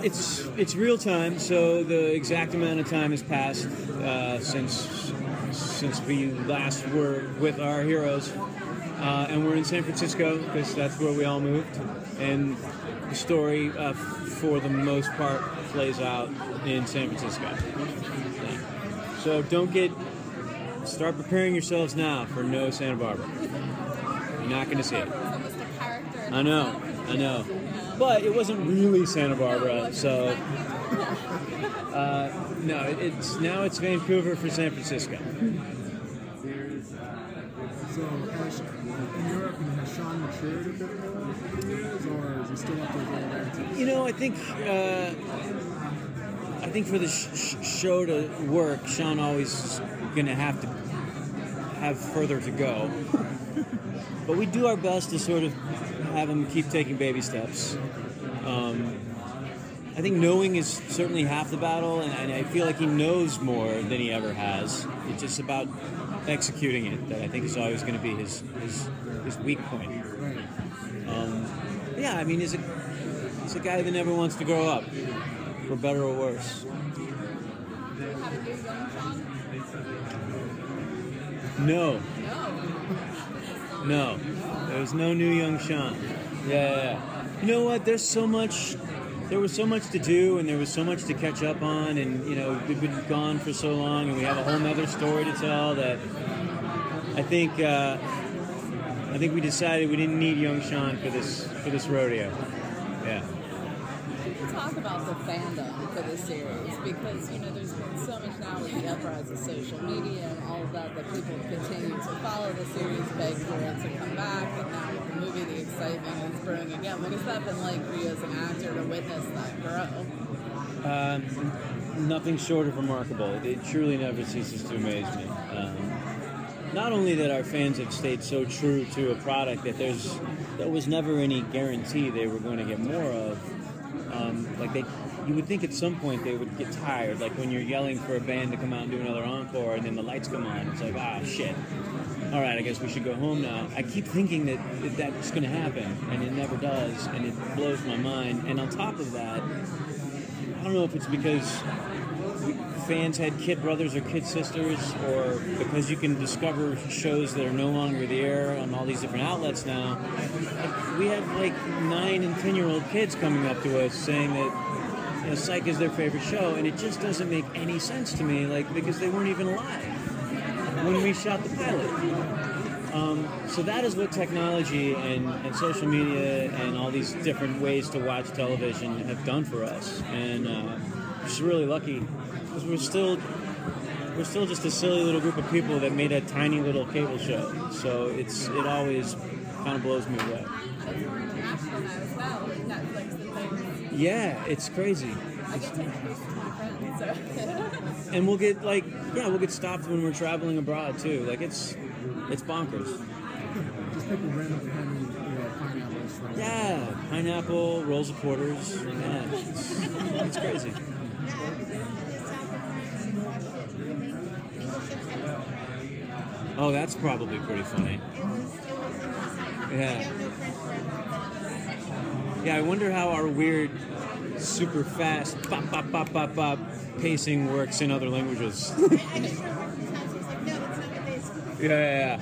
it's real time, so the exact amount of time has passed since we last were with our heroes, and we're in San Francisco because that's where we all moved, and the story for the most part plays out in San Francisco. Yeah. So start preparing yourselves now for no Santa Barbara. You're not going to see it. I know. But it wasn't really Santa Barbara, so no, it's Vancouver for San Francisco. So in Europe, has SHAWN matured a bit more over the years, or is he still up there? You know, I think for the show to work, SHAWN always going to have further to go. But we do our best to sort of have him keep taking baby steps. I think knowing is certainly half the battle, and I feel like he knows more than he ever has. It's just about executing it that I think is always going to be his weak point. Yeah, I mean, he's a guy that never wants to grow up, for better or worse. No. There's no new young SHAWN. Yeah. You know what? There was so much to do, and there was so much to catch up on, and you know, we've been gone for so long, and we have a whole nother story to tell that I think we decided we didn't need young SHAWN for this rodeo. Yeah. Talk about the fandom for this series, because you know there's been so much now with the uprise of social media and all of that people continue to follow the series, beg for it to come back, and now with the movie the excitement is brewing again. What has that been like for you as an actor to witness that grow? Nothing short of remarkable. It truly never ceases to amaze me. Not only that our fans have stayed so true to a product that there was never any guarantee they were going to get more of. You would think at some point they would get tired, like when you're yelling for a band to come out and do another encore, and then the lights come on. It's like, shit. All right, I guess we should go home now. I keep thinking that's going to happen, and it never does, and it blows my mind. And on top of that, I don't know if it's because fans had kid brothers or kid sisters, or because you can discover shows that are no longer the air on all these different outlets now. We have like 9 and 10-year-old kids coming up to us saying that Psych is their favorite show, and it just doesn't make any sense to me, because they weren't even alive when we shot the pilot. So that is what technology and social media and all these different ways to watch television have done for us, and we're just really lucky because we're still just a silly little group of people that made a tiny little cable show. So it always kind of blows me away. Yeah, it's crazy. I get to introduce you to my friends, so. And we'll get stopped when we're traveling abroad too. Like it's bonkers. Just people randomly handing pineapples. Yeah, pineapple, rolls of quarters. Yeah, it's crazy. Oh, that's probably pretty funny. Yeah. Yeah, I wonder how our weird, super fast, bop, bop, bop, bop, bop pacing works in other languages. Yeah.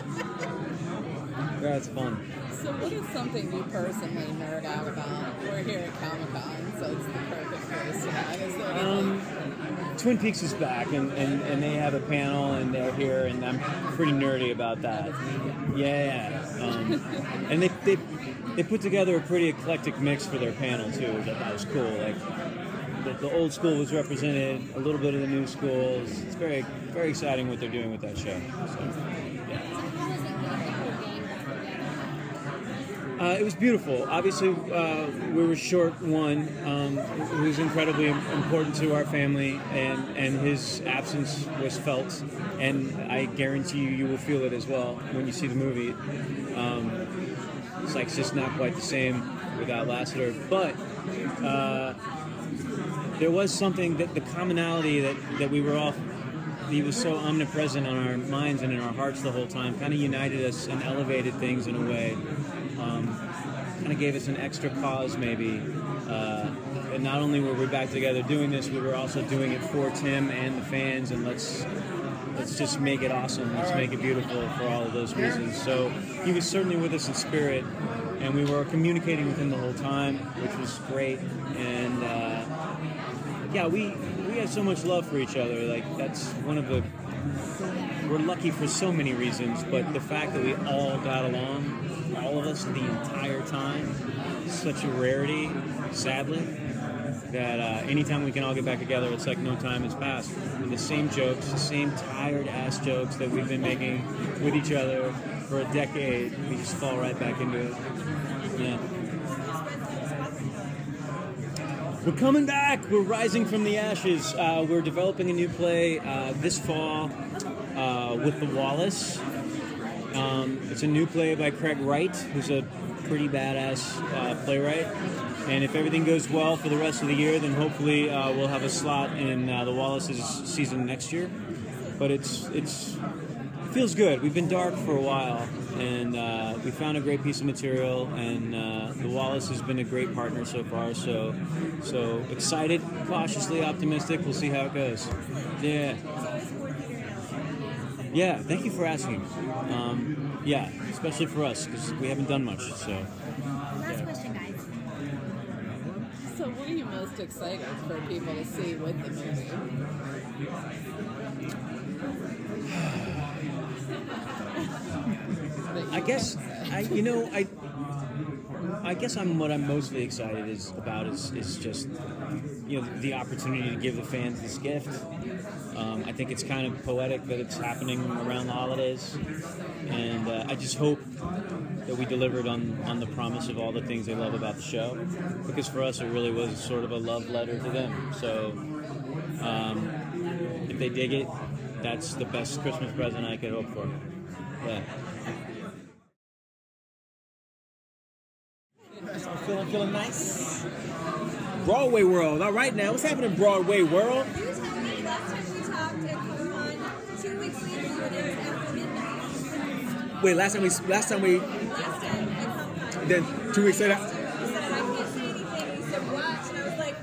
That's fun. So what is something you personally nerd out about? We're here at Comic-Con, so it's the perfect place to have. Twin Peaks is back, and they have a panel, and they're here, and I'm pretty nerdy about that. Yeah. And they put together a pretty eclectic mix for their panel too, which I thought was cool. Like the old school was represented, a little bit of the new schools. It's very, very exciting what they're doing with that show. So, yeah. It was beautiful. Obviously, we were short one who was incredibly important to our family, and his absence was felt. And I guarantee you will feel it as well when you see the movie. It's like just not quite the same without Lassiter, but there was something that the commonality that we were all. He was so omnipresent on our minds and in our hearts the whole time, kind of united us and elevated things in a way kind of gave us an extra cause, maybe. And not only were we back together doing this, we were also doing it for Tim and the fans, and let's just make it awesome. Let's make it beautiful for all of those reasons. So he was certainly with us in spirit, and we were communicating with him the whole time, which was great. And yeah, we have so much love for each other. Like, that's one of the... We're lucky for so many reasons, but the fact that we all got along, all of us, the entire time, is such a rarity, sadly, that anytime we can all get back together, it's like no time has passed. And the same jokes, the same tired-ass jokes that we've been making with each other for a decade, we just fall right back into it. Yeah. We're coming back. We're rising from the ashes. We're developing a new play this fall with the Wallace. It's a new play by Craig Wright, who's a pretty badass playwright. And if everything goes well for the rest of the year, then hopefully we'll have a slot in the Wallace's season next year. But it feels good. We've been dark for a while, and we found a great piece of material, and the Wallace has been a great partner so far. So excited, cautiously optimistic. We'll see how it goes. Yeah. Yeah. Thank you for asking. Yeah, especially for us because we haven't done much. So. Last question, guys. So what are you most excited for people to see with the movie? I guess what I'm mostly excited about is just the opportunity to give the fans this gift. I think it's kind of poetic that it's happening around the holidays, and I just hope that we delivered on the promise of all the things they love about the show, because for us it really was sort of a love letter to them. So if they dig it, that's the best Christmas present I could hope for. Yeah. Feeling nice. Broadway World. All right, now what's happening in Broadway World? You told me last time we talked at Corbin 2 weeks later you were there after midnight. Wait, last time Last time at Corbin. then 2 weeks later, You said I can't say anything. You said watch, and I was like,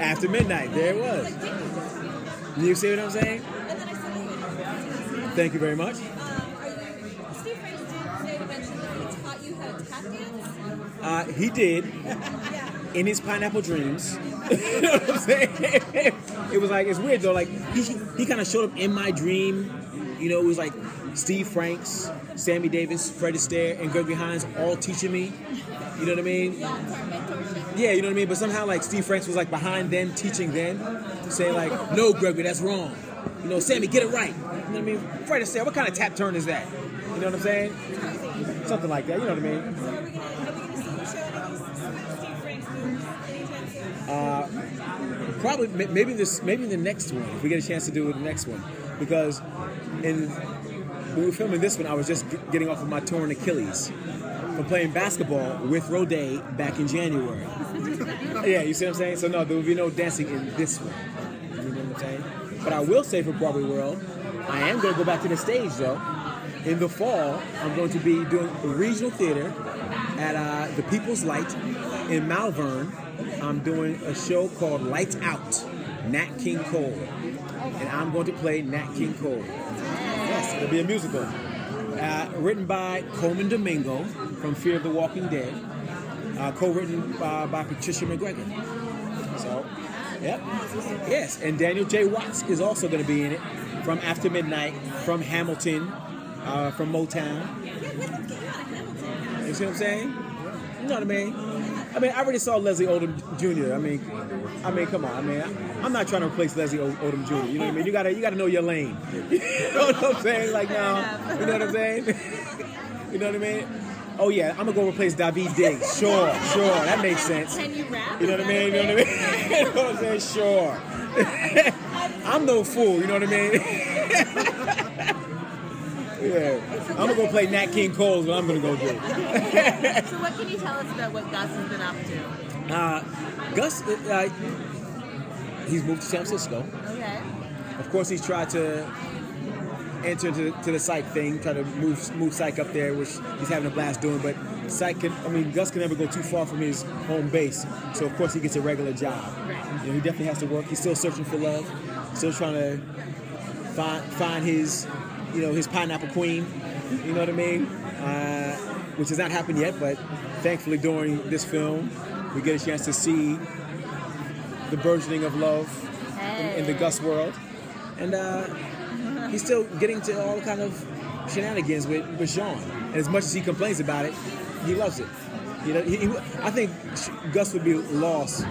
after midnight, there it was. like, didn't You see what I'm saying? And then I said, wait, Thank you very much. Steve Franks did say to mention that he taught you how to tap dance. He did Yeah. in his Pineapple Dreams. You know what I'm saying? It was like, it's weird though. Like he kind of showed up in my dream. You know, it was like Steve Franks, Sammy Davis, Fred Astaire, and Gregory Hines all teaching me. You know what I mean? Yeah, it's our mentorship. Yeah, you know what I mean? But somehow, like, Steve Franks was, like, behind them, teaching them, saying, like, no, Gregory, that's wrong. You know, Sammy, get it right. You know what I mean? Fred Astaire, what kind of tap turn is that? You know what I'm saying? Something like that, you know what I mean? So are we gonna see you show any Steve Franks moves anytime soon? Probably, maybe the next one, if we get a chance to do the next one. Because when we were filming this one, I was just getting off of my torn Achilles from playing basketball with Roday back in January. Yeah, you see what I'm saying? So no, there will be no dancing in this one. You know what I'm saying? But I will say for Broadway World, I am going to go back to the stage though. In the fall, I'm going to be doing regional theater at the People's Light in Malvern. I'm doing a show called Lights Out, Nat King Cole. And I'm going to play Nat King Cole. Yes, it'll be a musical. Written by Coleman Domingo from Fear of the Walking Dead. Co-written by Patricia McGregor. So, yep. Yes, and Daniel J. Watts is also going to be in it from After Midnight, from Hamilton, from Motown. You see what I'm saying? You know what I mean? I already saw Leslie Odom Jr. I mean, come on. I'm not trying to replace Leslie Odom Jr. You know what I mean? You gotta know your lane. You know what I'm saying? Like now, you know what I'm saying? You know what I mean? Oh yeah, I'm gonna go replace David Diggs. Sure, that makes sense. Can you rap? You know what I mean? You know what I mean? You know what I'm saying? Sure. I'm no fool. You know what I mean? Yeah, I'm gonna go play Nat King Cole. Is what I'm gonna go do. So what can you tell us about what Gus has been up to? Gus, he's moved to San Francisco. Okay. Of course, he's tried to enter into the Psych thing, try to move Psych up there, which he's having a blast doing. But Gus can never go too far from his home base, so of course he gets a regular job. You know, he definitely has to work. He's still searching for love, still trying to find his, you know, his pineapple queen. You know what I mean? Which has not happened yet, but thankfully during this film, we get a chance to see the burgeoning of love in the Gus world, and he's still getting to all kind of shenanigans with Shawn. And as much as he complains about it, he loves it. You know, I think Gus would be lost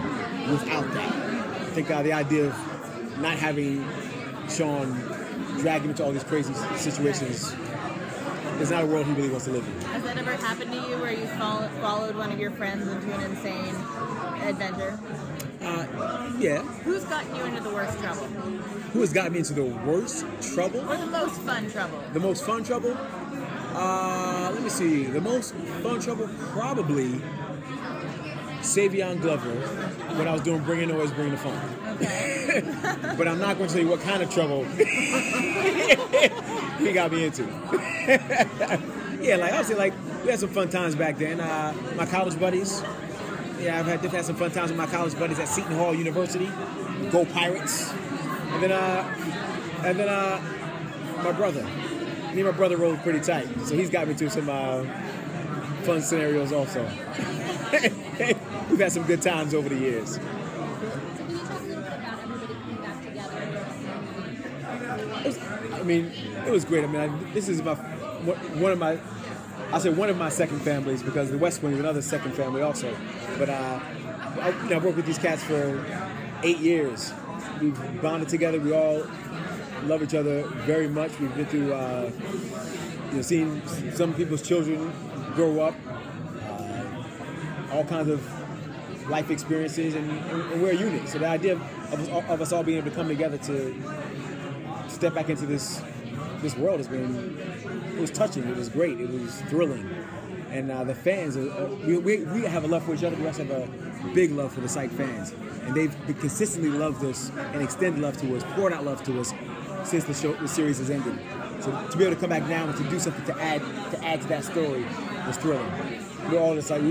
without that. I think the idea of not having Shawn drag him into all these crazy situations is not a world he really wants to live in. Has that ever happened to you where you followed one of your friends into an insane adventure? Yeah. Who's gotten you into the worst trouble? Who has gotten me into the worst trouble? Or the most fun trouble? The most fun trouble? Let me see. The most fun trouble, probably Savion Glover when I was doing Bring the Noise, Bring the Fun. Okay. But I'm not going to tell you what kind of trouble he got me into. Yeah, like obviously, like we had some fun times back then. My college buddies. Yeah, I've had some fun times with my college buddies at Seton Hall University. Go Pirates. And then my brother. Me and my brother rolled pretty tight, so he's got me to some fun scenarios also. We've had some good times over the years. So can you talk a little bit about everybody coming back together? It was great. I mean, this is one of my second families, because the West Wing is another second family also. But I've worked with these cats for 8 years. We've bonded together. We all love each other very much. We've been through, seeing some people's children grow up, all kinds of life experiences, and we're a unit. So the idea of us all being able to come together to step back into this world it was touching. It was great. It was thrilling. And the fans, we have a love for each other. We also have a big love for the Psych fans. And they've consistently loved us and extended love to us, poured out love to us since the series has ended. So to be able to come back now and to do something to add to that story was thrilling. We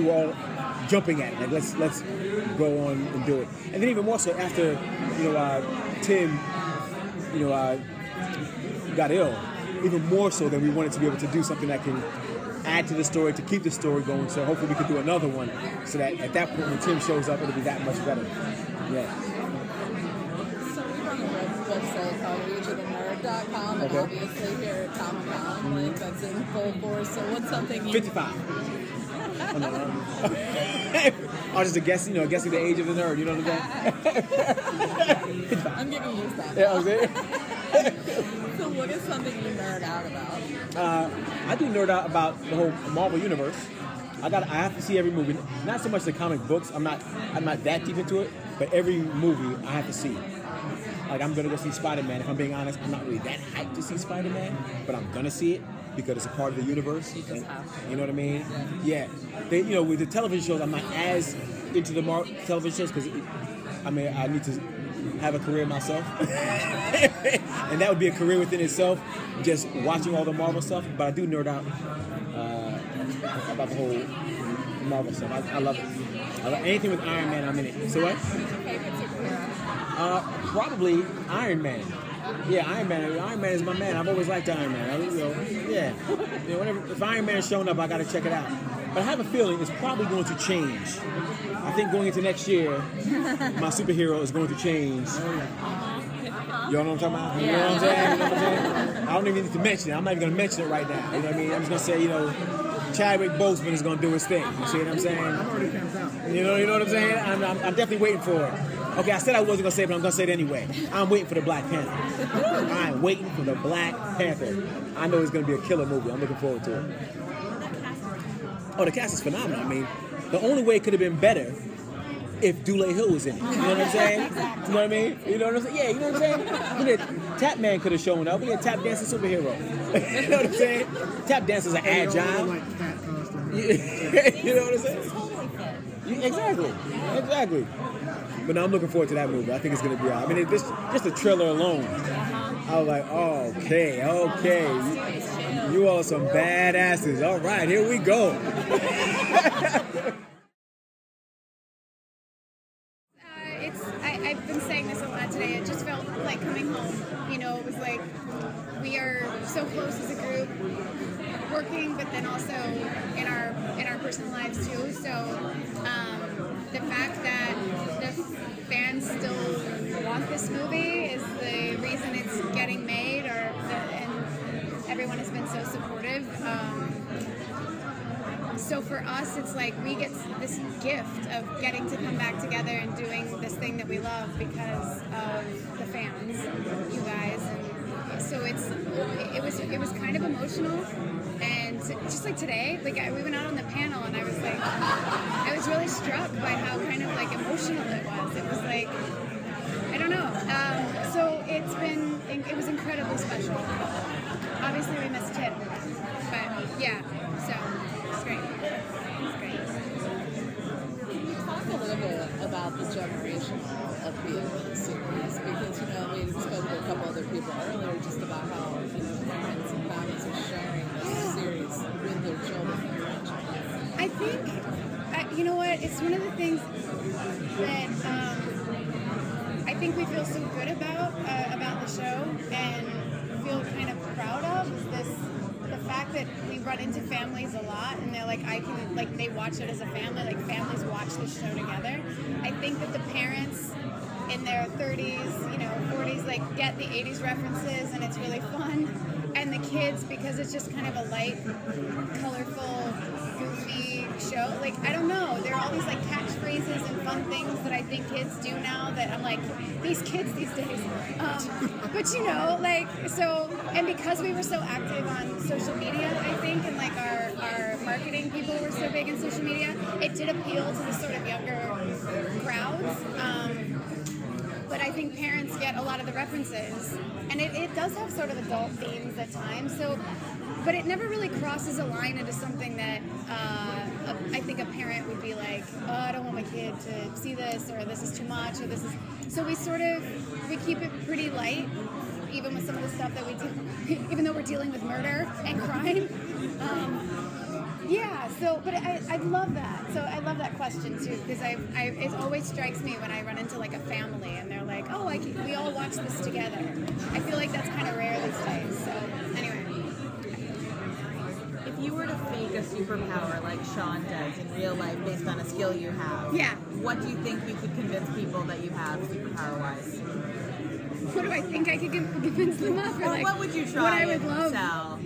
were all jumping at it. Like let's go on and do it. And then even more so after Tim got ill, even more so that we wanted to be able to do something that can add to the story, to keep the story going. So hopefully we could do another one, so that at that point when Tim shows up, it'll be that much better. Yeah. So we run a website called ReachOfTheNerd.com, and obviously here at Comic-Con, like that's in full force. So what's something you... 55. I was just guessing the age of the nerd, you know what I'm saying? I'm getting used to that. Yeah, I'm saying. So what is something you nerd out about? I do nerd out about the whole Marvel universe. I have to see every movie. Not so much the comic books. I'm not that deep into it, but every movie I have to see. Like I'm gonna go see Spider-Man. If I'm being honest, I'm not really that hyped to see Spider-Man, but I'm gonna see it because it's a part of the universe. You know what I mean? Yeah. With the television shows, I'm not as into the television shows because I need to have a career myself, and that would be a career within itself, just watching all the Marvel stuff. But I do nerd out about the whole Marvel stuff. I love it. I love anything with Iron Man. I'm in it. So what? What's your favorite superhero? Probably Iron Man. Yeah, Iron Man. Iron Man is my man. I've always liked Iron Man. If Iron Man is showing up, I got to check it out. But I have a feeling it's probably going to change. I think going into next year, my superhero is going to change. You know what I'm talking about? You know what I'm saying? I don't even need to mention it. I'm not even going to mention it right now. You know what I mean? I'm just going to say, Chadwick Boseman is going to do his thing. You see what I'm saying? I'm already camped out. You know what I'm saying? I'm definitely waiting for it. Okay, I said I wasn't going to say it, but I'm going to say it anyway. I'm waiting for the Black Panther. I'm waiting for the Black Panther. I know it's going to be a killer movie. I'm looking forward to it. Oh, the cast is phenomenal. I mean, the only way it could have been better if DULÉ Hill was in it. You know what I'm saying? You know what I mean? You know what I'm saying? Yeah, you know what I'm saying? Tap Man could have shown up. We had Tap Dancing superhero. You know what I'm saying? Tap Dancers are agile. Like cat costume. You know what I'm saying? Exactly. But no, I'm looking forward to that movie. I think it's going to be out. I mean, just the trailer alone I was like, oh, okay. You all are some badasses. All right, here we go. I've been saying this a lot today. It just felt like coming home. You know, it was like we are so close as a group, working, but then also in our personal lives too. So the fact that the fans still want this movie is the reason it's getting made, and everyone has been so supportive. So for us, it's like we get this gift of getting to come back together and doing this thing that we love because of the fans, you guys. And so it was kind of emotional. And just like today, like we went out on the panel, and I was really struck by how kind of like emotional it was. It was like, I don't know. So it was incredibly special. Obviously, we missed Tim, but yeah. So it's great. It's great. Can you talk a little bit about the generational appeal of the series? Because we spoke to a couple other people earlier just about how parents and families are sharing this series with their children and grandchildren. I think, you know what? It's one of the things that I think we feel so good about the show and feel kind of proud of is the fact that we run into families a lot, and they're like, they watch it as a family, like families watch this show together. I think that the parents in their 30s, 40s, like get the 80s references, and it's really fun. And the kids, because it's just kind of a light, colorful, goofy show. Like, I don't know, there are all these like catchphrases and fun things that I think kids do now that I'm like, these kids these days. But and because we were so active on social media, I think, and like our marketing people were so big in social media, it did appeal to the sort of younger crowds. But I think parents get a lot of the references, and it does have sort of adult themes at times. So, but it never really crosses a line into something that I think a parent would be like, oh, I don't want my kid to see this, or this is too much, or this is. So we keep it pretty light, even with some of the stuff that we do, even though we're dealing with murder and crime. Yeah, so, but I love that. So I love that question too, because it always strikes me when I run into like a family and they're like, oh, we all watch this together. I feel like that's kind of rare these days. So anyway. If you were to fake a superpower like SHAWN does in real life based on a skill you have, what do you think you could convince people that you have superpower-wise? What do I think I could convince them of? Or like, what would you try what I would love? sell?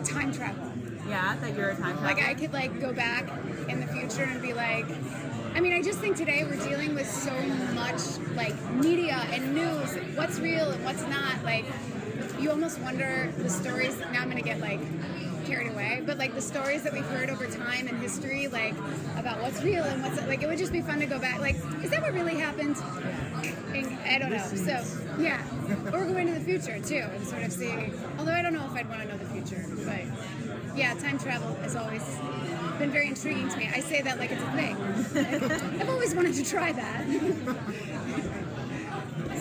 Time travel. Yeah, that you're a time traveler? Like I could like go back in the future and be like, I just think today we're dealing with so much like media and news, what's real and what's not. Like you almost wonder the stories, now I'm gonna get like carried away, but like the stories that we've heard over time in history, like about what's real and what's like, it would just be fun to go back, like, is that what really happened? And I don't know. So yeah, or go into the future too and sort of see, although I don't know if I'd want to know the future, but yeah, time travel has always been very intriguing to me. I say that like it's a thing. I've always wanted to try that. Can you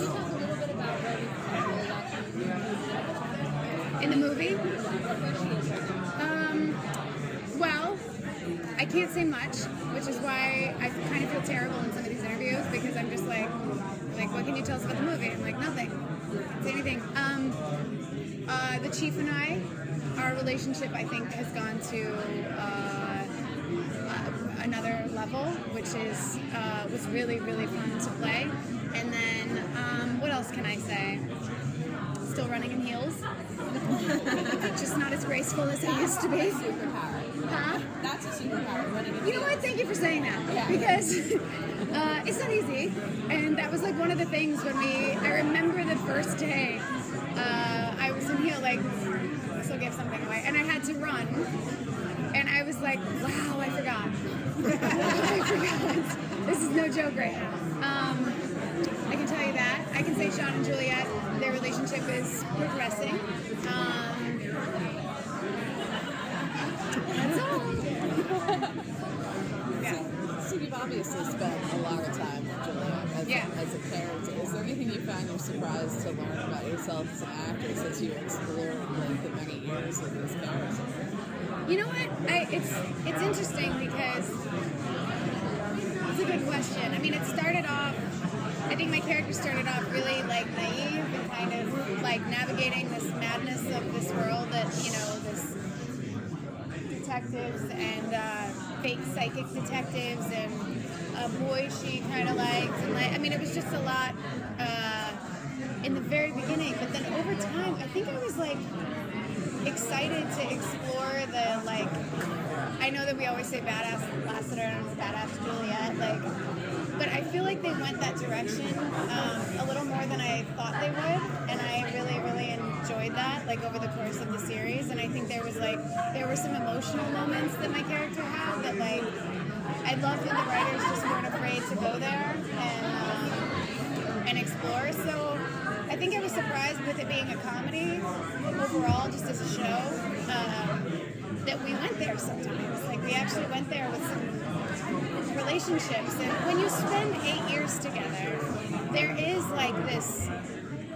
talk a little bit about in the movie? Well, I can't say much, which is why I kind of feel terrible in some of these interviews, because I'm just like, what can you tell us about the movie? I'm like, nothing. Can't say anything. The Chief and I, our relationship, I think, has gone to another level, which was really, really fun to play. And then, what else can I say? Still running in heels. Just not as graceful as I used to be. That's a superpower. Huh? That's a superpower, running in heels. You know what? Thank you for saying that. Yeah. Because it's not easy. And that was like one of the things when I remember the first day, I was in heel, like, this will give something away, and I had to run. And I was like, wow, I forgot. I forgot. This is no joke right now. I can tell you that. I can say SHAWN and Juliet, their relationship is progressing. That's all. Yeah. So you've obviously spent a lot of time with Juliet as as a character. Is there anything you found you're surprised to learn about yourself as an actress as you explored like the many years of this character? You know what? It's interesting because it's a good question. I mean, it started off. I think my character started off really like naive and kind of like navigating this madness of this world that, you know, this detectives and fake psychic detectives and a boy she kind of liked, and like, I mean, it was just a lot in the very beginning, but then over time I think I was like excited to explore the, like, I know that we always say badass Lassiter and badass Juliet, like, but I feel like they went that direction a little more than I thought they would, and I really, really enjoyed that, like, over the course of the series. And I think there were some emotional moments that my character had that, like, I loved that the writers just weren't afraid to go there and explore. So I think I was surprised with it being a comedy overall, just as a show, that we went there sometimes. Like, we actually went there with some relationships, and when you spend 8 years together, there is like this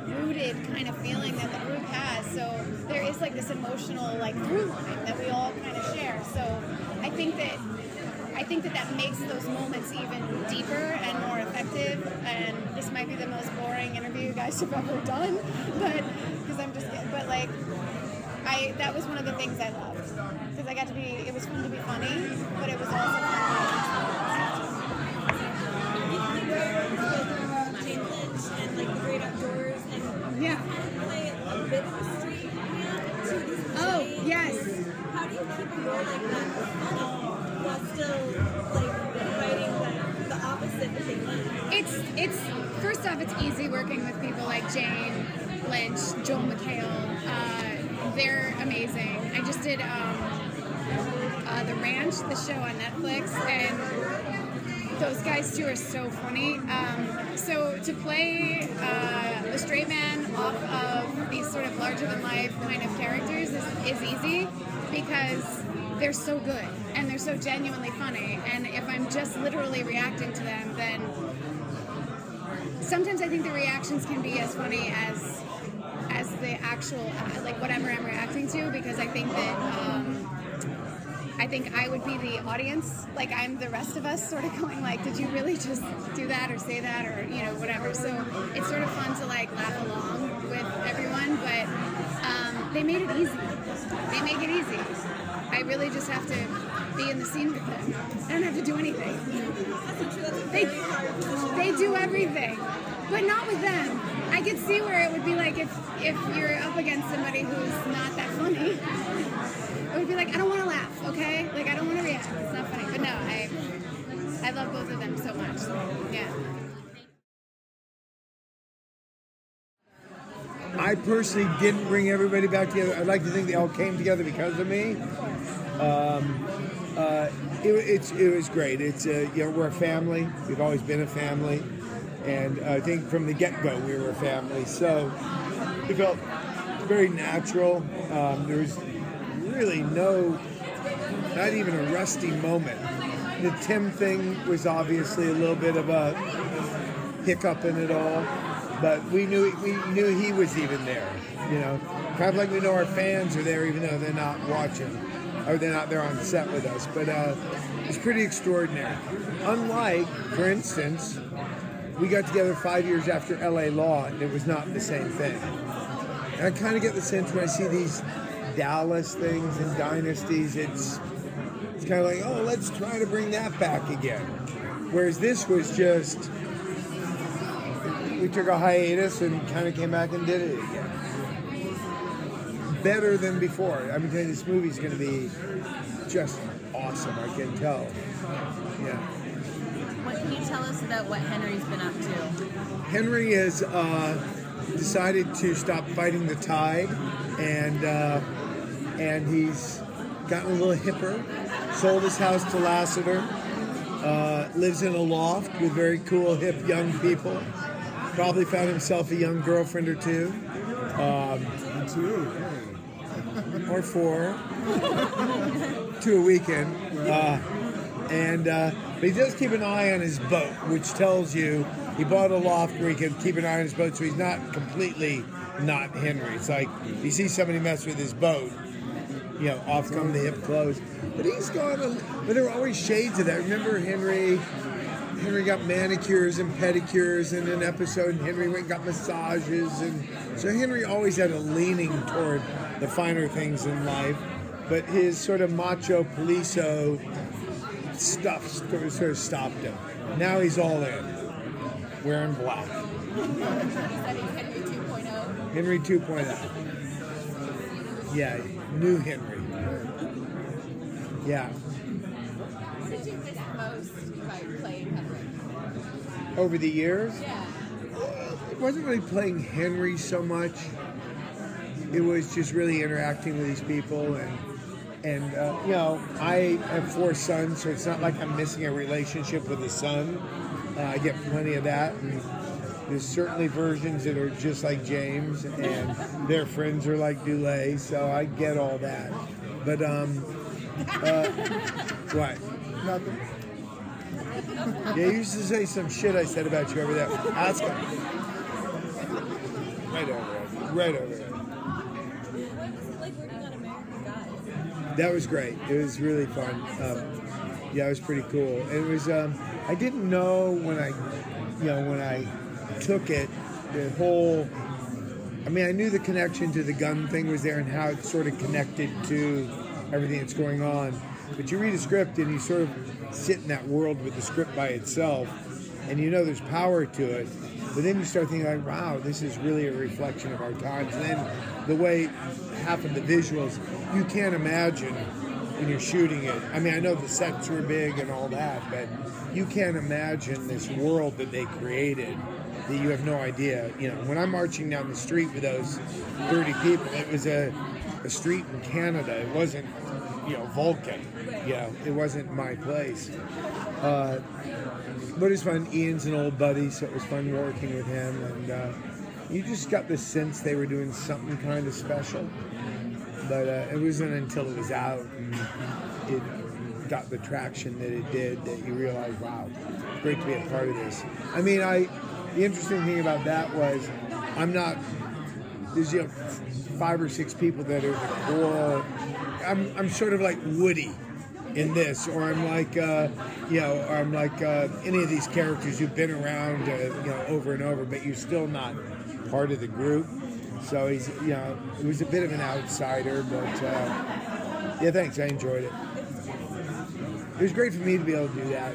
rooted kind of feeling that the group has, so there is like this emotional like through line that we all kind of share. So I think that makes those moments even deeper and more effective. And this might be the most boring interview you guys have ever done, but because I'm just kidding. But like, that was one of the things I loved, because I got to be, it was fun to be funny, but it was also fun Jane Lynch and like the Great Outdoors, and Yeah. kind of play a bit of a street hand to these plays. Yes. How do you keep your like that funny while still like writing the opposite that they want? It's first off, it's easy working with people like Jane Lynch, Joel McHale. They're amazing. I just did The Ranch, the show on Netflix, and those guys too are so funny. So to play the straight man off of these sort of larger-than-life kind of characters is easy, because they're so good and they're so genuinely funny. And if I'm just literally reacting to them, then sometimes I think the reactions can be as funny as the actual, like, whatever I'm reacting to, because I think that I think I would be the audience, like I'm the rest of us sort of going like, did you really just do that or say that, or, you know, whatever. So it's sort of fun to like laugh along with everyone, but they made it easy. They make it easy. I really just have to be in the scene with them. I don't have to do anything. They do everything, but not with them. I could see where it would be like if you're up against somebody who's not that funny. It would be like, I don't want to laugh, okay? Like, I don't want to react. It's not funny. But no, I love both of them so much. So, yeah. I personally didn't bring everybody back together. I'd like to think they all came together because of me. It was great. It's you know, we're a family. We've always been a family, and I think from the get-go we were a family. So it felt very natural. There was really not even a rusty moment. The Tim thing was obviously a little bit of a hiccup in it all, but we knew he was even there. You know, kind of like we know our fans are there even though they're not watching, or they're not there on set with us. But it's pretty extraordinary. Unlike, for instance, we got together 5 years after LA Law, and it was not the same thing. And I kind of get the sense when I see these Dallas things and dynasties, it's kind of like, oh, let's try to bring that back again. Whereas this was just, we took a hiatus and kind of came back and did it again. Better than before. I'm telling you, this movie's going to be just awesome, I can tell. Yeah. What can you tell us about what Henry's been up to? Henry has decided to stop fighting the tide, and he's gotten a little hipper, sold his house to Lassiter, lives in a loft with very cool, hip, young people, probably found himself a young girlfriend or two. Or four. To a weekend. But he does keep an eye on his boat, which tells you he bought a loft where he can keep an eye on his boat, so he's not completely not Henry. It's like you see somebody mess with his boat, you know, off come the hip clothes. But he's gone. But there were always shades of that. Remember Henry got manicures and pedicures in an episode, and Henry went and got massages, and so Henry always had a leaning toward the finer things in life. But his sort of macho police-o stuff sort of stopped him. Now he's all in, wearing black. Henry 2.0. Yeah, new Henry. Yeah. What did you miss most by playing Henry? Over the years? Yeah. It wasn't really playing Henry so much. It was just really interacting with these people, and you know, I have 4 sons, so it's not like I'm missing a relationship with a son. I get plenty of that, and there's certainly versions that are just like James, and their friends are like DULÉ, so I get all that. But what? Nothing. Yeah, you used to say some shit I said about you over there. Ask him. Right over there. Right over there. What was it like working on American Gods? That was great. It was really fun. Yeah, it was pretty cool. And it was. I didn't know when I took it, the whole. I mean, I knew the connection to the gun thing was there and how it sort of connected to everything that's going on. But you read a script and you sort of sit in that world with the script by itself, and you know there's power to it. But then you start thinking like, wow, this is really a reflection of our times. And then the way half of the visuals, you can't imagine when you're shooting it. I mean, I know the sets were big and all that, but you can't imagine this world that they created that you have no idea. You know, when I'm marching down the street with those 30 people, it was a street in Canada. It wasn't, you know, Vulcan. You know, it wasn't my place. But it's fun. Ian's an old buddy, so it was fun working with him. And you just got the sense they were doing something kind of special. But it wasn't until it was out and it got the traction that it did that you realize, wow, it's great to be a part of this. I mean, the interesting thing about that was there's, you know, 5 or 6 people that are the core. I'm sort of like Woody in this, or I'm like, you know, or I'm like any of these characters who've been around, you know, over and over, but you're still not part of the group. So he's, you know, it was a bit of an outsider, but yeah, thanks. I enjoyed it. It was great for me to be able to do that,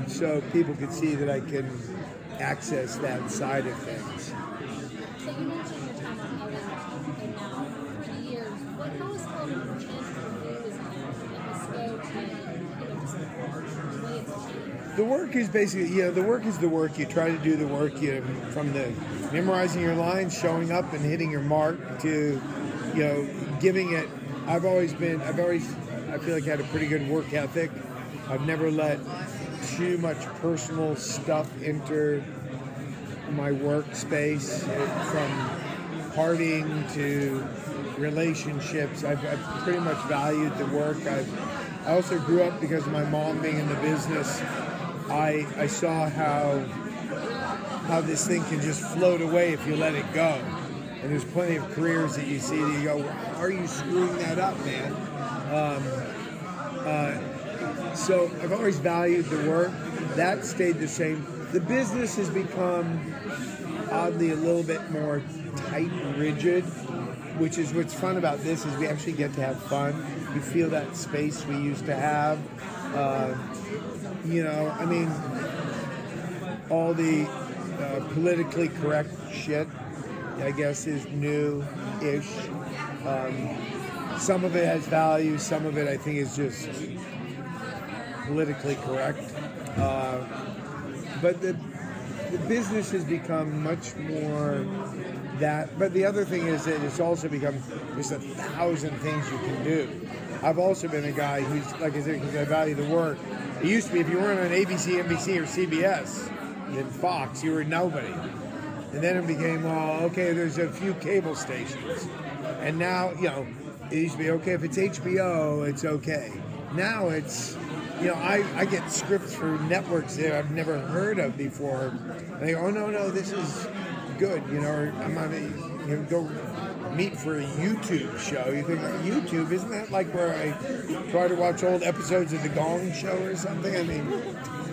so people could see that I can access that side of things. So you mentioned your time on Hollywood, and now 3 years. How has television changed for you in the scope and, you know, just the way it's changed? The work is basically, the work is the work. You try to do the work, from the memorizing your lines, showing up and hitting your mark to, you know, giving it. I feel like I had a pretty good work ethic. I've never let too much personal stuff enter my workspace, from partying to relationships. I've pretty much valued the work. I also grew up, because of my mom being in the business, I saw how this thing can just float away if you let it go. And there's plenty of careers that you see that you go, how are you screwing that up, man? So I've always valued the work. That stayed the same. The business has become oddly a little bit more tight and rigid, which is what's fun about this, is we actually get to have fun. You feel that space we used to have. You know, I mean, all the politically correct shit, I guess, is new-ish. Some of it has value. Some of it, I think, is just politically correct. But the business has become much more that. But the other thing is that it's also become just 1,000 things you can do. I've also been a guy who's, like I said, because I value the work. It used to be if you weren't on ABC, NBC, or CBS, then Fox, you were nobody. And then it became, well, okay, there's a few cable stations. And now, you know, it used to be, okay, if it's HBO, it's okay. Now it's you know, I get scripts for networks that I've never heard of before. And they go, oh no, this is good. You know, or I'm on a go meet for a YouTube show. You think YouTube, isn't that like where I try to watch old episodes of The Gong Show or something? I mean,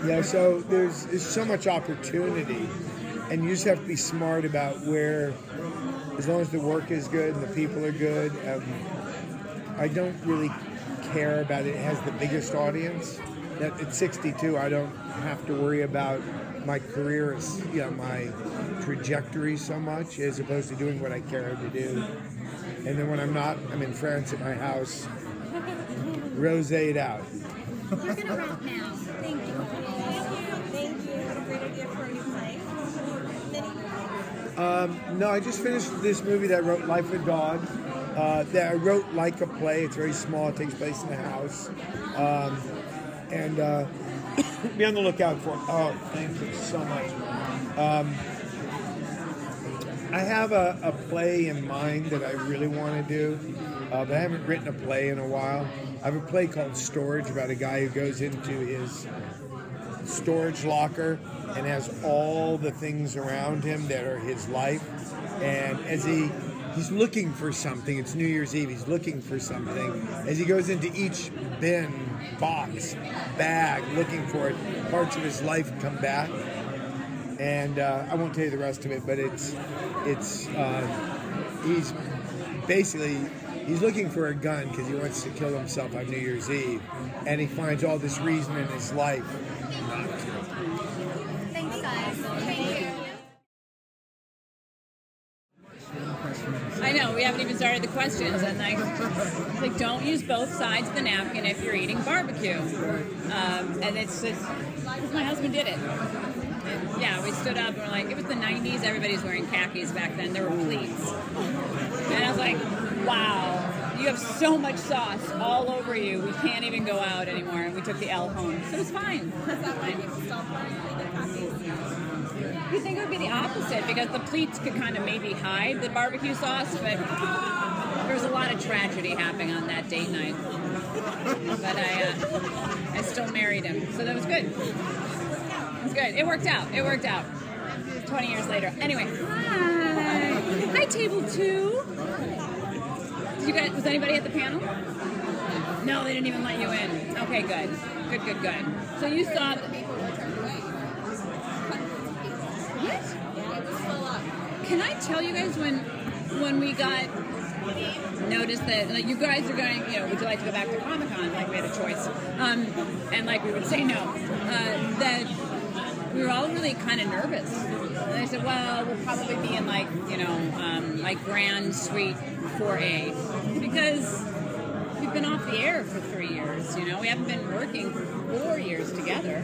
yeah. So there's so much opportunity, and you just have to be smart about where. As long as the work is good and the people are good, I don't really care about it has the biggest audience. At 62, I don't have to worry about my career, you know, my trajectory so much, as opposed to doing what I care to do. And then when I'm not, I'm in France at my house, roséed out. We're gonna wrap now. Thank you. Thank you. What a great idea for a new play. No, I just finished this movie that I wrote, Life of a Dog. That I wrote like a play. It's very small. It takes place in a house. And be on the lookout for it. Oh, thank you so much. I have a play in mind that I really want to do, but I haven't written a play in a while. I have a play called Storage about a guy who goes into his storage locker and has all the things around him that are his life. And as he's looking for something, it's New Year's Eve, he's looking for something. As he goes into each bin, box, bag, looking for it, parts of his life come back. And I won't tell you the rest of it, but he's basically, he's looking for a gun because he wants to kill himself on New Year's Eve. And he finds all this reason in his life not to. Thanks, guys. Thank you. I know, we haven't even started the questions, and like don't use both sides of the napkin if you're eating barbecue. And it's just, my husband did it. And yeah, we stood up and we're like, it was the 90s, everybody's wearing khakis back then, there were pleats. And I was like, wow, you have so much sauce all over you, we can't even go out anymore, and we took the L home. So it was fine. You'd think it would be the opposite, because the pleats could kind of maybe hide the barbecue sauce, but there was a lot of tragedy happening on that date night. But I still married him, so that was good. It was good. It worked out. It worked out. 20 years later. Anyway, hi. Hi, table 2. Did you guys, was anybody at the panel? No, they didn't even let you in. Okay, good. Good, good, good. So you saw... Can I tell you guys when we got noticed that like you guys are going, you know, would you like to go back to Comic-Con? Like we had a choice, and like we would say no. That we were all really kind of nervous. And I said, well, we'll probably be in like, you know, like Grand Suite 4A because we've been off the air for 3 years. You know, we haven't been working for 4 years together.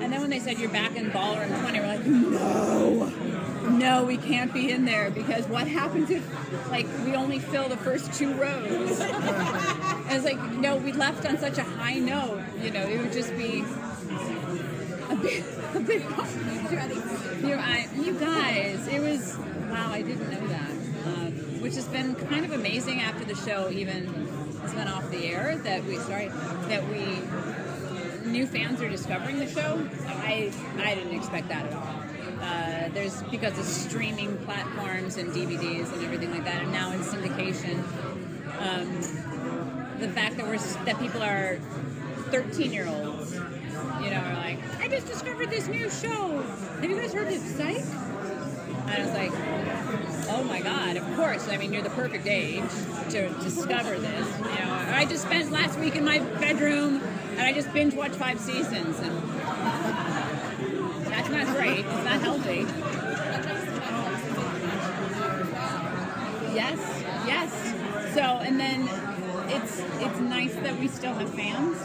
And then when they said you're back in Ballroom 20, we're like, no, we can't be in there because what happens if, like, we only fill the first 2 rows? And it's like, no, we left on such a high note, you know, it would just be a bit. You guys, it was, wow, I didn't know that, which has been kind of amazing after the show even has been off the air that new fans are discovering the show. I didn't expect that at all. There's because of streaming platforms and DVDs and everything like that, and now in syndication. The fact that people are 13-year-olds, you know, are like, I just discovered this new show. Have you guys heard of Psych? And I was like, oh my God, of course. I mean, you're the perfect age to discover this. You know, I just spent last week in my bedroom and I just binge watched 5 seasons, and that's not great. It's not healthy. Yes. So, and then it's nice that we still have fans,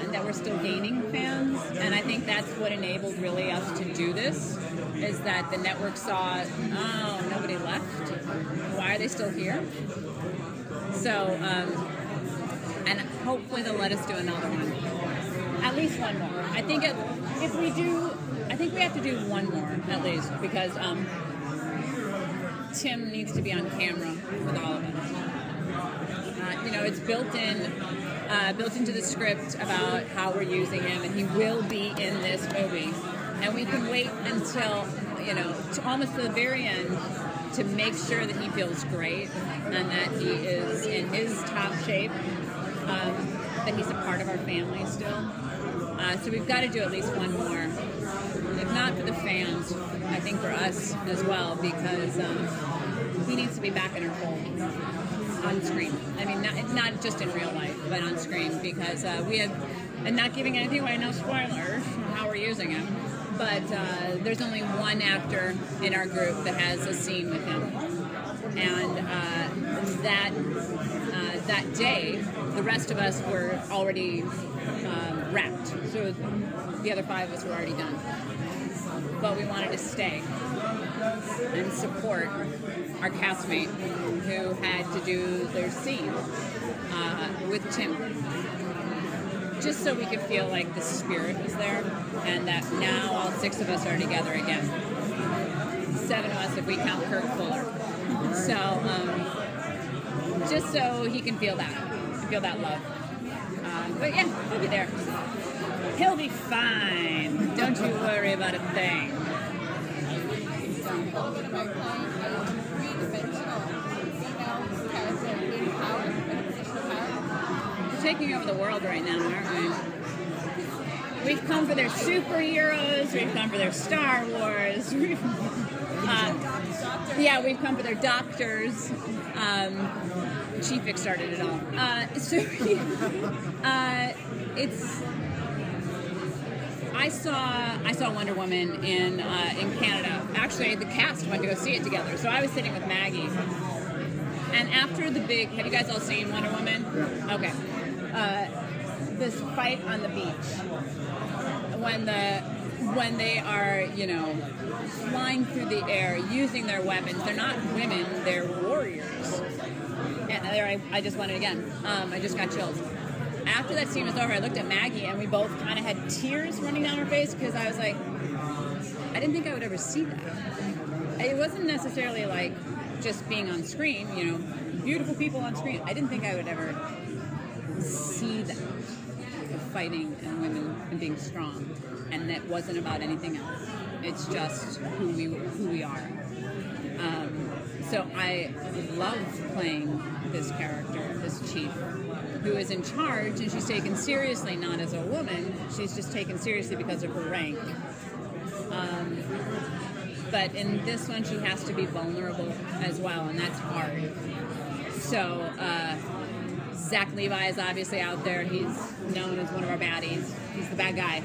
and that we're still gaining fans. And I think that's what enabled really us to do this, is that the network saw, oh, nobody left. Why are they still here? So, and hopefully they'll let us do another one. At least one more. I think if we do, I think we have to do one more at least, because Tim needs to be on camera with all of us. it's built into the script about how we're using him, and he will be in this movie. And we can wait until, to almost to the very end to make sure that he feels great and that he is in his top shape, that he's a part of our family still. So we've got to do at least one more. If not for the fans, I think for us as well, because he needs to be back in our fold on screen. I mean, not just in real life, but on screen, because we have, and not giving anything away, no spoilers on how we're using him, but there's only one actor in our group that has a scene with him. And that day, the rest of us were already wrapped. So the other 5 of us were already done. But we wanted to stay and support our castmate who had to do their scene with Tim. Just so we could feel like the spirit was there, and that now all 6 of us are together again. 7 of us if we count Kurt Fuller. So, just so he can feel that love. But yeah, he'll be there. He'll be fine. Don't you worry about a thing. We're taking over the world right now, aren't we? We've come for their superheroes. We've come for their Star Wars. We've come for their doctors. Chief Vick started it all. I saw Wonder Woman in Canada. Actually, the cast went to go see it together. So I was sitting with Maggie. And after the big, have you guys all seen Wonder Woman? Okay. This fight on the beach, when they are, flying through the air using their weapons. They're not women, they're warriors. And there, I just went it again. I just got chills. After that scene was over, I looked at Maggie, and we both kind of had tears running down our face, because I was like, I didn't think I would ever see that. It wasn't necessarily like just being on screen, beautiful people on screen. I didn't think I would ever see that, fighting and women and being strong, and that wasn't about anything else. It's just who we are. So I love playing this character, this chief, who is in charge, and she's taken seriously not as a woman, she's just taken seriously because of her rank. But in this one, she has to be vulnerable as well, and that's hard. So Zach Levi is obviously out there. He's known as one of our baddies. He's the bad guy.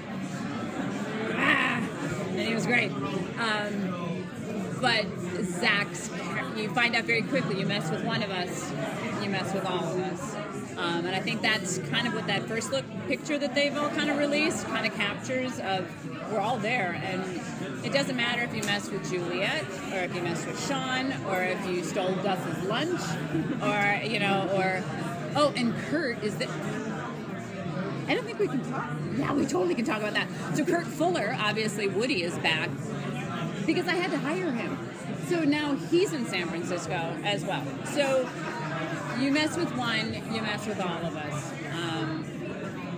And he was great. But Zach's, you find out very quickly, you mess with one of us, you mess with all of us. And I think that's kind of what that first look picture that they've all kind of released kind of captures of, we're all there. And it doesn't matter if you mess with Juliet, or if you mess with SHAWN, or if you stole Gus's lunch, or, oh, and Kurt is the... I don't think we can talk. Yeah, we totally can talk about that. So Kurt Fuller, obviously Woody is back, because I had to hire him. So now he's in San Francisco as well. So you mess with one, you mess with all of us.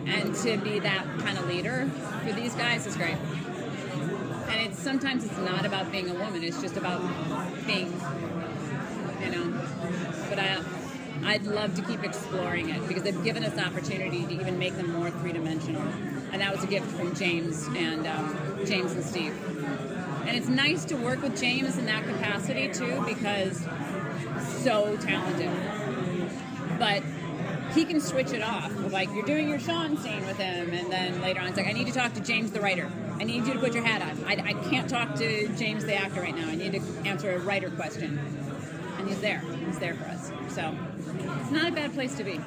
And to be that kind of leader for these guys is great. And sometimes it's not about being a woman, it's just about being, But I'd love to keep exploring it, because they've given us the opportunity to even make them more three-dimensional. And that was a gift from James and Steve. And it's nice to work with James in that capacity too, because so talented. But he can switch it off. Like, you're doing your SHAWN scene with him, and then later on it's like, I need to talk to James the writer. I need you to put your hat on. I can't talk to James the actor right now. I need to answer a writer question. And he's there. He's there for us. So it's not a bad place to be,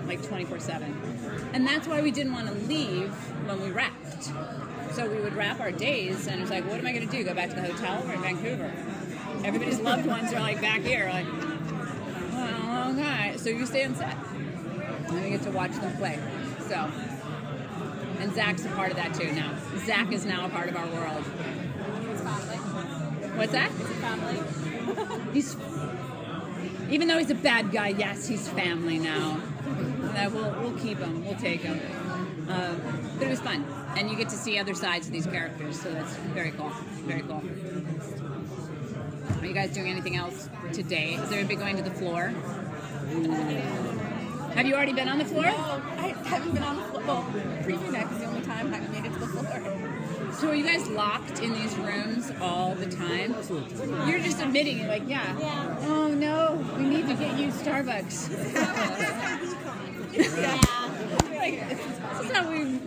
like 24/7. And that's why we didn't want to leave when we wrapped. So we would wrap our days, and it's like, what am I going to do? Go back to the hotel or in Vancouver? Everybody's loved ones are like back here, like, well, okay. So you stay on set, and we get to watch them play. So, and Zach's a part of that too now. Zach is now a part of our world. It's family. What's that? It's family. Even though he's a bad guy, yes, he's family now. We'll keep him. We'll take him. But it was fun, and you get to see other sides of these characters, so that's very cool. Very cool. Are you guys doing anything else today? Is everybody going to the floor? Have you already been on the floor? No, I haven't been on the floor. Well, preview night is the only time I made it to the floor. So are you guys locked in these rooms all the time? You're just admitting, you're like, yeah. Oh no, we need to get you Starbucks. Yeah. Like, this is how we.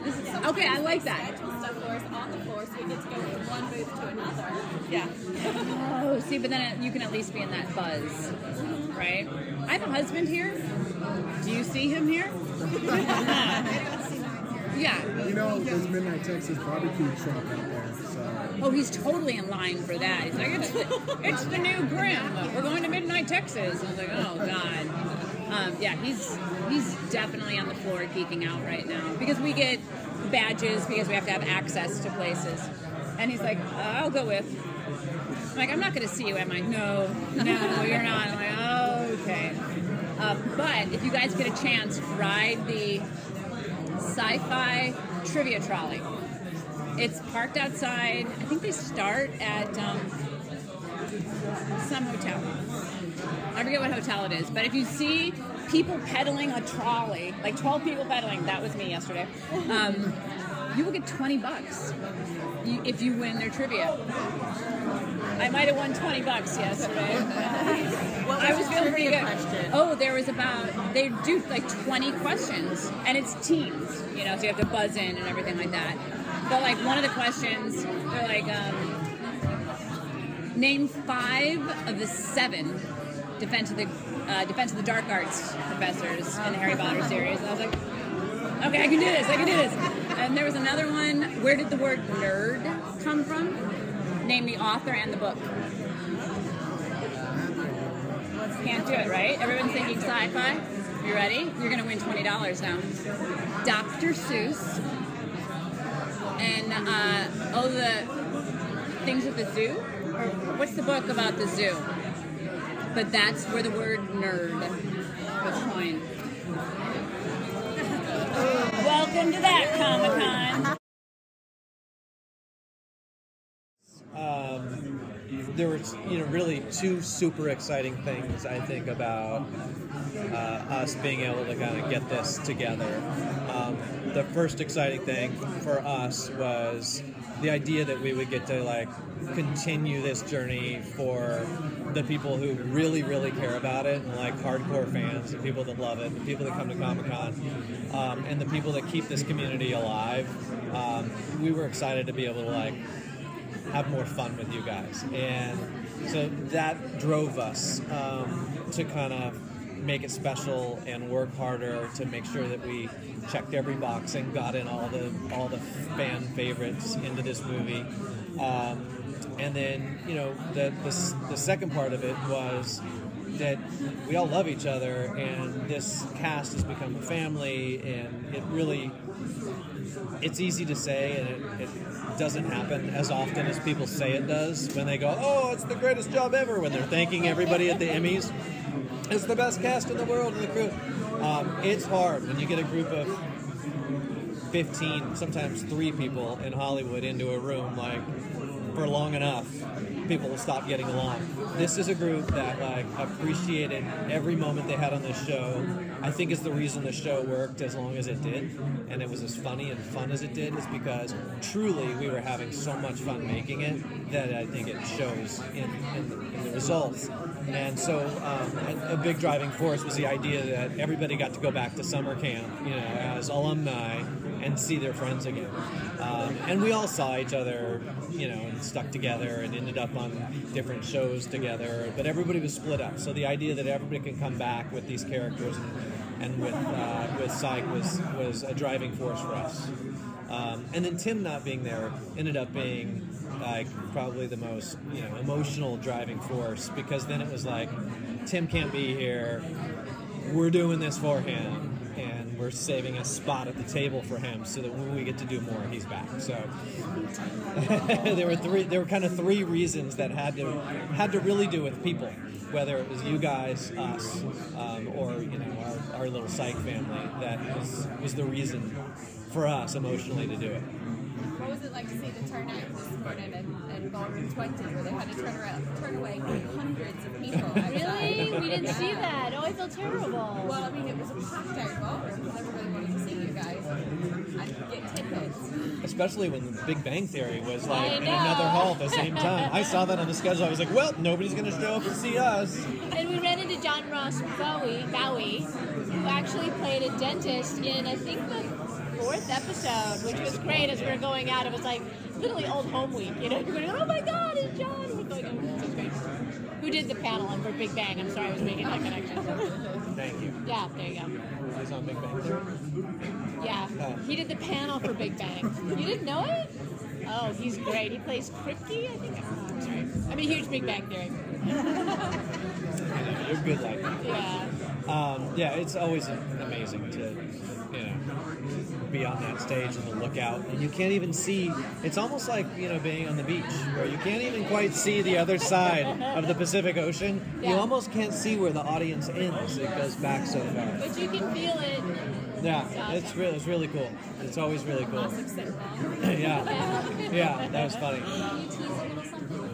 Okay, I like that. Stuff for us on the floor, so we get to go from one booth to another. Yeah. Oh, see, but then you can at least be in that buzz, right? I have a husband here. Do you see him here? Yeah. You know, there's Midnight Texas barbecue truck out there. So. Oh, he's totally in line for that. He's like, it's the new Grim. We're going to Midnight Texas. I was like, oh God. Yeah, he's definitely on the floor geeking out right now because we get badges because we have to have access to places. And he's like, I'll go with. I'm like, I'm not going to see you, am I? No, you're not. I'm like, oh, okay. But if you guys get a chance, ride the sci-fi trivia trolley. It's parked outside. I think they start at some hotel. I forget what hotel it is. But if you see people pedaling a trolley, like 12 people pedaling, that was me yesterday, you will get $20 if you win their trivia. I might have won $20 yesterday. I was feeling pretty good. Question? Oh, there was they do like 20 questions, and it's teams, you know, so you have to buzz in and everything like that. But like one of the questions, they're like, name 5 of the 7 Defense of the Dark Arts professors in the Harry Potter series. And I was like, okay, I can do this. And there was another one, where did the word nerd come from? Name the author and the book. Can't do it, right? Everyone's thinking sci-fi. You ready? You're going to win $20 now. Dr. Seuss. And, the things at the zoo? Or what's the book about the zoo? But that's where the word nerd was coined. Welcome to that Comic-Con. There were, really 2 super exciting things, I think, about us being able to kind of get this together. The first exciting thing for us was the idea that we would get to, continue this journey for the people who really, really care about it, and hardcore fans, the people that love it, the people that come to Comic-Con, and the people that keep this community alive. We were excited to be able to, have more fun with you guys. And so that drove us to kind of make it special and work harder to make sure that we checked every box and got in all the fan favorites into this movie. And then, the second part of it was that we all love each other, and this cast has become a family, and it's easy to say, and it doesn't happen as often as people say it does when they go, oh, it's the greatest job ever, when they're thanking everybody at the Emmys. It's the best cast in the world, and the crew. It's hard when you get a group of 15, sometimes 3 people in Hollywood into a room, for long enough, people will stop getting along. This is a group that appreciated every moment they had on this show. I think is the reason the show worked as long as it did, and it was as funny and fun as it did, is because truly we were having so much fun making it that I think it shows in the results. And so a big driving force was the idea that everybody got to go back to summer camp, as alumni, and see their friends again. And we all saw each other, and stuck together and ended up on different shows together, but everybody was split up. So the idea that everybody can come back with these characters and with Psych was a driving force for us. And then Tim not being there ended up being probably the most emotional driving force, because then it was Tim can't be here, we're doing this for him, and we're saving a spot at the table for him so that when we get to do more, he's back. So there were kind of three reasons that had to really do with people, whether it was you guys, us, or our little Psych family. That was the reason for us emotionally to do it. What was it like to see the turnout this morning in Ballroom 20, where they had to turn away hundreds of people? Really? We didn't see that. Oh, I feel terrible. Well, I mean, it was a packed out ballroom because everybody wanted to see you guys and get tickets. Especially when the Big Bang Theory was like in another hall at the same time. I saw that on the schedule. I was like, well, nobody's going to show up to see us. And we ran into John Ross Bowie, who actually played a dentist in, I think, the 4th episode, which was great. As we were going out, it was like literally old home week. You know, you're going, oh my God, it's John. We're going, oh, it's great. Who did the panel for Big Bang? I'm sorry, I was making that connection. Thank you. Yeah, there you go. Who was on Big Bang Theory? Yeah, he did the panel for Big Bang. You didn't know it? Oh, he's great. He plays Kripke, I think. I'm sorry. I'm a huge Big Bang Theory. You're good like that. Yeah. Yeah, it's always amazing to, be on that stage and to look out. And you can't even see, it's almost like, being on the beach, where you can't even quite see the other side of the Pacific Ocean. Yeah. You almost can't see where the audience ends. It goes back so far. But you can feel it. Yeah, it's really cool. It's always really cool. Yeah, that was funny. Can you tease a little something?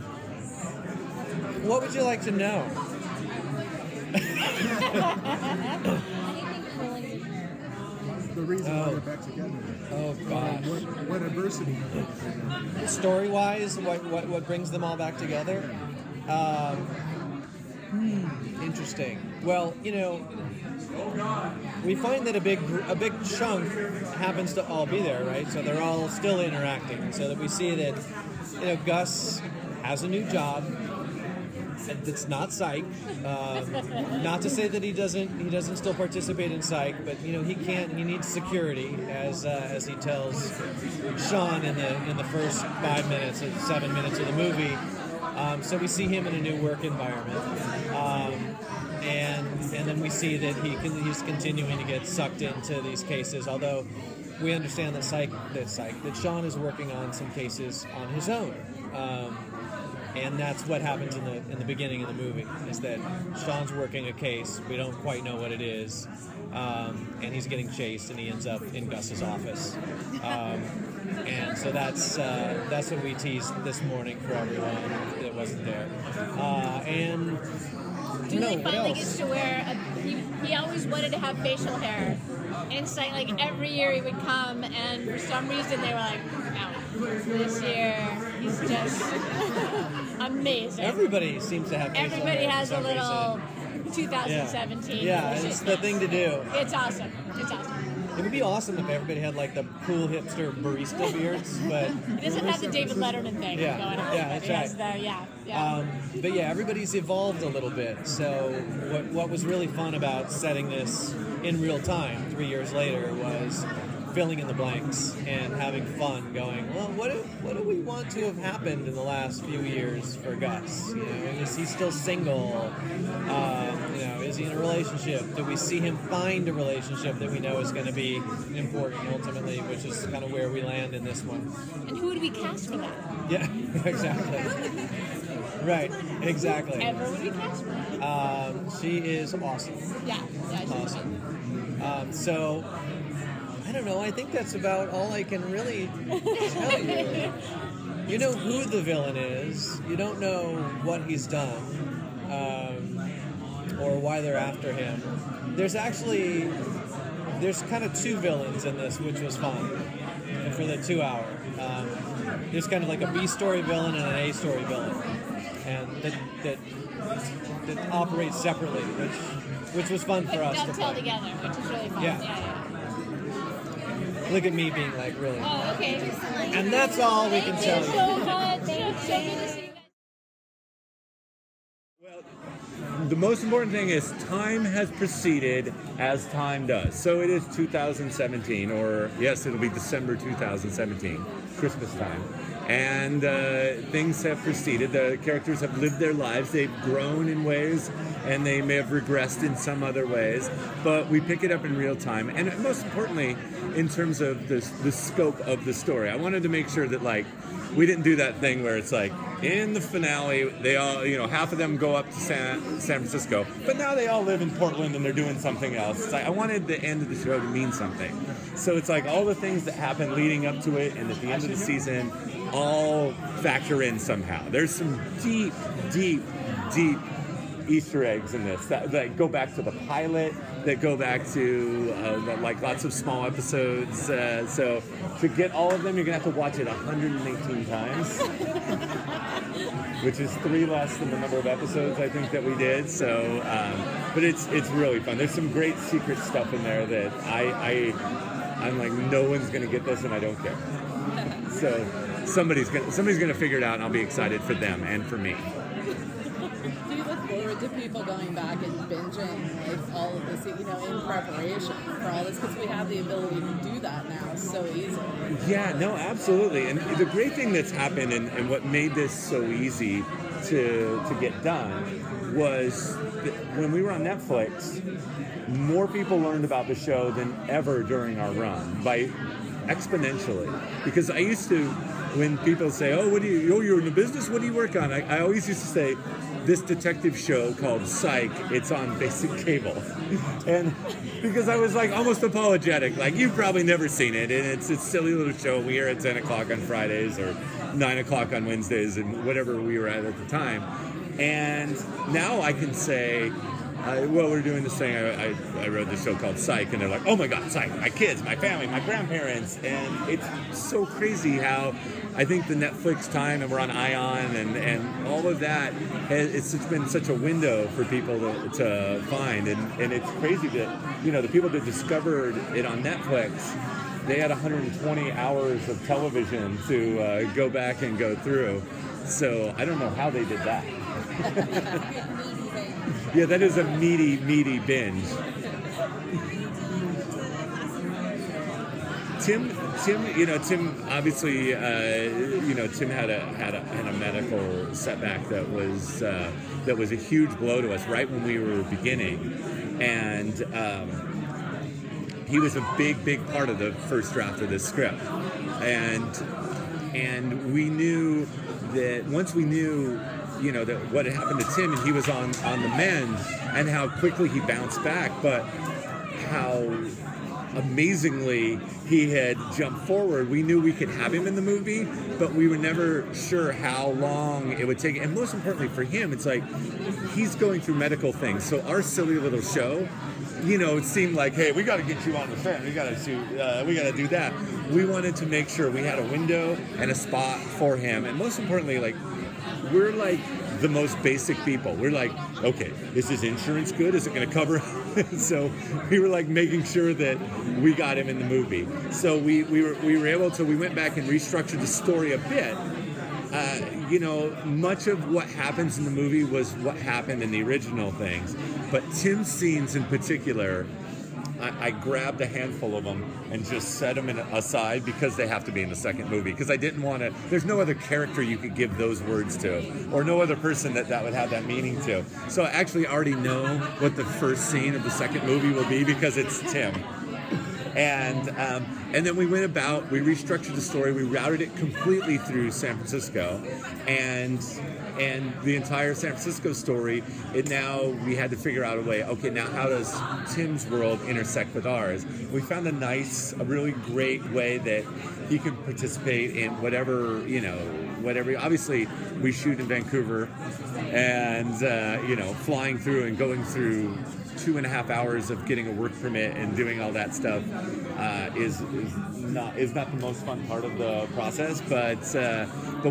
What would you like to know? The reason why they're back together. Oh gosh. What adversity? Story-wise, what brings them all back together? Interesting. Well, we find that a big chunk happens to all be there, right? So they're all still interacting. So that we see that, Gus has a new job. It's not Psych. Not to say that he doesn't still participate in Psych, but he can't. He needs security, as he tells SHAWN in the first 7 minutes of the movie. So we see him in a new work environment, and then we see that he's continuing to get sucked into these cases. Although we understand that SHAWN is working on some cases on his own. And that's what happens in the beginning of the movie, is that SHAWN's working a case. We don't quite know what it is. And he's getting chased, and he ends up in Gus's office. And so that's what we teased this morning for everyone that wasn't there. And DULÉ finally gets to wear he always wanted to have facial hair. And it's like every year he would come, and for some reason they were like, no, this year he's just amazing. Everybody seems to have facial hair. Everybody has for a some little reason. 2017. Yeah, it's the thing to do. It's awesome. It would be awesome if everybody had like the cool hipster barista beards, but It doesn't have the David Letterman thing going on. Yeah, that's right. But yeah, everybody's evolved a little bit. So what was really fun about setting this in real time 3 years later was filling in the blanks and having fun going, well, what do we want to have happened in the last few years for Gus? Is he still single? Is he in a relationship? Do we see him find a relationship that we know is going to be important ultimately, which is kind of where we land in this one. And who would we cast for that? Yeah, exactly. Right, exactly. Ever would we cast for that? She is awesome. Yeah, she's awesome. So, I don't know, I think that's about all I can really tell you. You know who the villain is. You don't know what he's done, or why they're after him. There's kind of two villains in this, which was fun for the 2 hour. There's kind of like a B story villain and an A story villain, and that operates separately, which was fun for us to dovetail play. together, which is really fun. Yeah. Look at me being like really. Oh, okay. And that's all we can tell you. So much. So good to see you guys. the most important thing is time has proceeded as time does. So it is 2017, or yes, it'll be December 2017, Christmas time. And things have proceeded. The characters have lived their lives. They've grown in ways, and they may have regressed in some other ways. But we pick it up in real time. And most importantly, in terms of the scope of the story, I wanted to make sure that, like, we didn't do that thing where it's like, in the finale, they all, half of them go up to San Francisco, but now they all live in Portland and they're doing something else. It's like, I wanted the end of the show to mean something. So it's like all the things that happen leading up to it and at the end of the season all factor in somehow. There's some deep, deep, deep Easter eggs in this that go back to the pilot, that go back to like lots of small episodes. So to get all of them, you're gonna have to watch it 118 times, which is 3 less than the number of episodes I think that we did. So, but it's really fun. There's some great secret stuff in there that I'm like, no one's gonna get this, and I don't care. So somebody's gonna figure it out, and I'll be excited for them and for me. Do you look forward to people going back and binging like all of this, in preparation for all this? Because we have the ability to do that now so easily. Yeah, no, absolutely. And the great thing that's happened and what made this so easy to get done was that when we were on Netflix, more people learned about the show than ever during our run, by exponentially. Because I used to, when people say, oh, you're in the business, what do you work on? I always used to say, this detective show called Psych, it's on basic cable. And because I was like almost apologetic, like, you've probably never seen it, and it's a silly little show. We air at 10 o'clock on Fridays or 9 o'clock on Wednesdays, and whatever we were at the time. And now I can say, we're doing this thing, I wrote this show called Psych, and they're like, oh my God, Psych, my kids, my family, my grandparents. And it's so crazy how I think the Netflix time, and we're on ION, and all of that, it's been such a window for people to find. And it's crazy that, the people that discovered it on Netflix, they had 120 hours of television to go back and go through. So I don't know how they did that. Yeah, that is a meaty binge. Tim, obviously, Tim had a medical setback that was a huge blow to us right when we were beginning, and he was a big part of the first draft of this script, and we knew that once we knew, that what had happened to Tim, and he was on the mend, and how quickly he bounced back, but how amazingly he had jumped forward. We knew we could have him in the movie, but we were never sure how long it would take. And most importantly for him, it's like he's going through medical things. So our silly little show, it seemed like, hey, we got to get you on the set. We got to do that. We wanted to make sure we had a window and a spot for him. And most importantly, like, we're like the most basic people. We're like, okay, is his insurance good? Is it going to cover? So we were like making sure that we got him in the movie. So we were able to, we went back and restructured the story a bit. Much of what happens in the movie was what happened in the original things. But Tim's scenes in particular, I grabbed a handful of them and just set them aside because they have to be in the second movie. Because I didn't want to, there's no other character you could give those words to, or no other person that would have that meaning to. So I actually already know what the first scene of the second movie will be because it's Tim. And then we went about, we restructured the story, we routed it completely through San Francisco, and the entire San Francisco story, we had to figure out a way, okay, now how does Tim's world intersect with ours? We found a really great way that he could participate in whatever, obviously we shoot in Vancouver, and, flying through and going through 2.5 hours of getting a work permit and doing all that stuff is not the most fun part of the process, but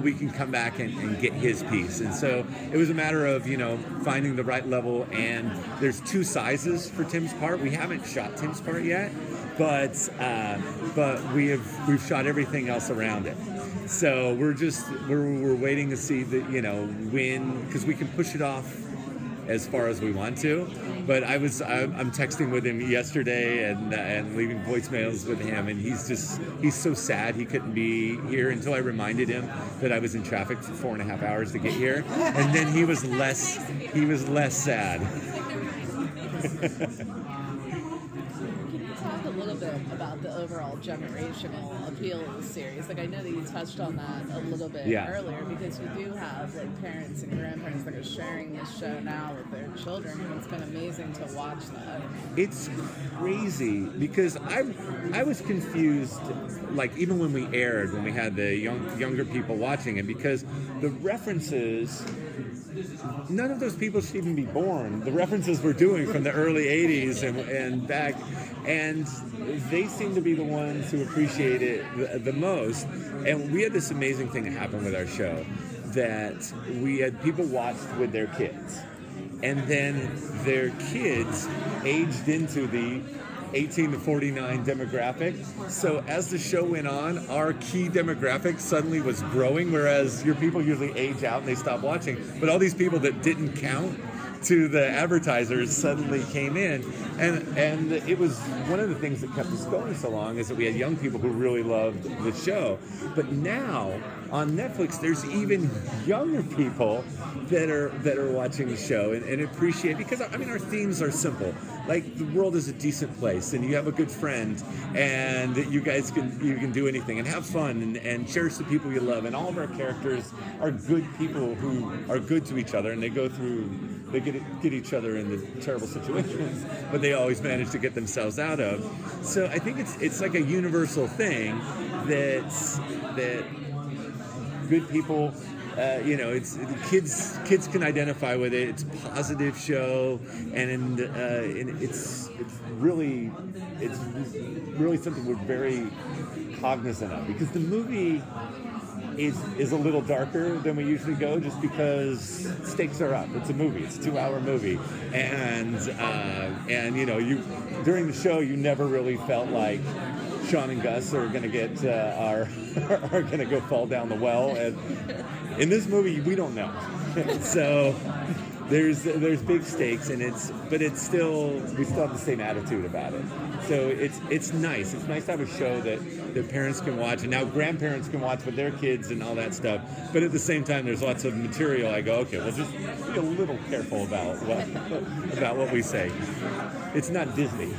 we can come back and get his piece. And so it was a matter of finding the right level. And there's 2 sizes for Tim's part. We haven't shot Tim's part yet, but we've shot everything else around it. So we're waiting to see that when, because we can push it off as far as we want to. But I'm texting with him yesterday and leaving voicemails with him, and he's so sad he couldn't be here until I reminded him that I was in traffic for 4.5 hours to get here, and then he was less sad. Can you talk a little bit about the overall generational appeal of the series? Like, I know that you touched on that a little bit earlier, because you do have like parents and grandparents that are sharing this show now with their children, and it's been amazing to watch that. It's crazy because I was confused, like even when we aired, when we had the younger people watching it, because the references, none of those people should even be born. The references we're doing from the early 80s and back, and they seem to be the ones who appreciate it the most. And we had this amazing thing happen with our show, that we had people watched with their kids, and then their kids aged into the 18 to 49 demographic. So as the show went on, our key demographic suddenly was growing, whereas your people usually age out and they stop watching. But all these people that didn't count to the advertisers suddenly came in, and it was one of the things that kept us going so long, is that we had young people who really loved the show. But now on Netflix, there's even younger people that are watching the show and appreciate, because I mean our themes are simple. Like, the world is a decent place, and you have a good friend, and you guys can do anything and have fun and cherish the people you love. And all of our characters are good people who are good to each other, and they get each other into terrible situations, but they always manage to get themselves out of. So I think it's like a universal thing that good people, it's kids can identify with it. It's a positive show, and it's really something we're very cognizant of, because the movie is a little darker than we usually go, just because stakes are up. It's a movie. It's a 2-hour movie, and you during the show you never really felt like Shawn and Gus are going to get are going to go fall down the well. And in this movie, we don't know. So there's big stakes, and we still have the same attitude about it. So it's nice. It's nice to have a show that parents can watch, and now grandparents can watch with their kids and all that stuff. But at the same time, there's lots of material. I go, okay, well, just be a little careful about what we say. It's not Disney.